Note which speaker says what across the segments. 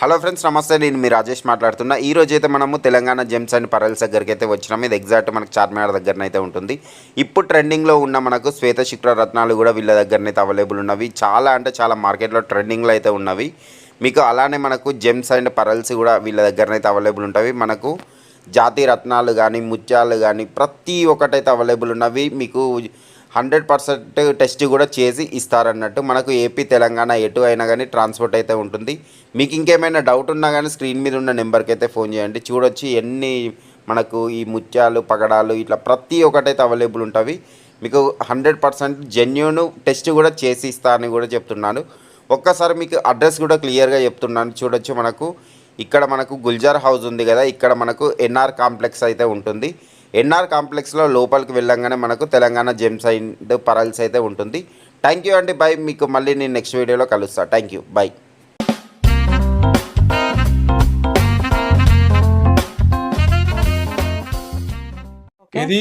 Speaker 1: Hello friends, నమస్తే. నేను మీ రాజేష్ మాట్లాడుతున్నా. ఈ రోజు అయితే మనము తెలంగాణ జెమ్స్ అండ్ పరల్స్ దగ్గరికి అయితే వచ్చినాము. ఇది ఎగ్జాక్ట్ మనకు చార్మినార్ దగ్గరనైతే ఉంటుంది. ఇప్పుడు ట్రెండింగ్లో ఉన్న మనకు శ్వేత శుక్ర రత్నాలు కూడా వీళ్ళ దగ్గరనైతే అవైలబుల్ ఉన్నవి. చాలా అంటే చాలా మార్కెట్లో ట్రెండింగ్లో అయితే ఉన్నవి. మీకు అలానే మనకు జెమ్స్ అండ్ పరల్స్ కూడా వీళ్ళ దగ్గరనైతే అవైలబుల్ ఉంటాయి. మనకు జాతి రత్నాలు కానీ ముత్యాలు కానీ ప్రతి ఒక్కటైతే అవైలబుల్ ఉన్నవి. మీకు 100% టెస్ట్ కూడా చేసి ఇస్తారన్నట్టు. మనకు ఏపీ తెలంగాణ ఎటు అయినా కానీ ట్రాన్స్పోర్ట్ అయితే ఉంటుంది. మీకు ఇంకేమైనా డౌట్ ఉన్నా కానీ స్క్రీన్ మీద ఉన్న నెంబర్కి అయితే ఫోన్ చేయండి. చూడొచ్చు ఎన్ని మనకు ఈ ముత్యాలు పగడాలు ఇట్లా ప్రతి ఒక్కటైతే అవైలబుల్ ఉంటుంది. మీకు 100% జెన్యూన్ టెస్ట్ కూడా చేసి ఇస్తా అని కూడా చెప్తున్నాను. ఒక్కసారి మీకు అడ్రస్ కూడా క్లియర్గా చెప్తున్నాను. చూడొచ్చు ఇక్కడ మనకు గుల్జార్ హౌస్ ఉంది కదా, ఇక్కడ మనకు ఎన్ఆర్ కాంప్లెక్స్ అయితే ఉంటుంది. ఎన్ఆర్ కాంప్లెక్స్లో లోపలికి వెళ్ళంగానే మనకు తెలంగాణ జెమ్స్ అండ్ పరల్స్ అయితే ఉంటుంది. థ్యాంక్ యూ అండి, బై. మీకు మళ్ళీ నేను నెక్స్ట్ వీడియోలో కలుస్తాను. Thank you, by.
Speaker 2: ఇది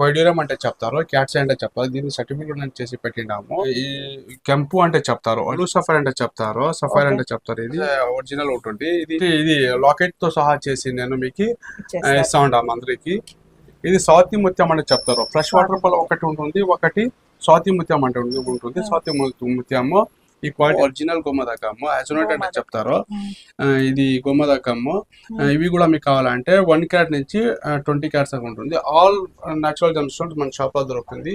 Speaker 2: వైడ్యూరం అంటే చెప్తారు, క్యాట్స్ అంటే చెప్తారు. దీన్ని సర్టిఫికేట్ చేసి పెట్టినాము. ఈ కెంపు అంటే చెప్తారు, బ్లూ సఫైర్ అంటే చెప్తారు, సఫైర్ అంటే చెప్తారు. ఇది ఒరిజినల్ ఉంటుంది. ఇది లాకెట్ తో సహా చేసి నేను మీకు ఇస్తా ఉంటాము అందరికి. ఇది స్వాతి ముత్యం అంటే చెప్తారు. ఫ్రెష్ వాటర్ పల్ ఒకటి ఉంటుంది, ఒకటి స్వాతి ముత్యం అంటే ఉంటుంది. స్వాతి ముత్యము ఈ క్వాలిటీ ఒరిజినల్ గోమదకము యాజోనైట్ అంటే చెప్తారు. ఇది గోమదకము. ఇవి కూడా మీకు కావాలంటే 1 క్యారెట్ నుంచి 20 క్యారెట్స్ దాకా ఉంటుంది. ఆల్ న్యాచురల్ జెమ్ స్టోన్స్ మన షాప్ లో దొరుకుతుంది.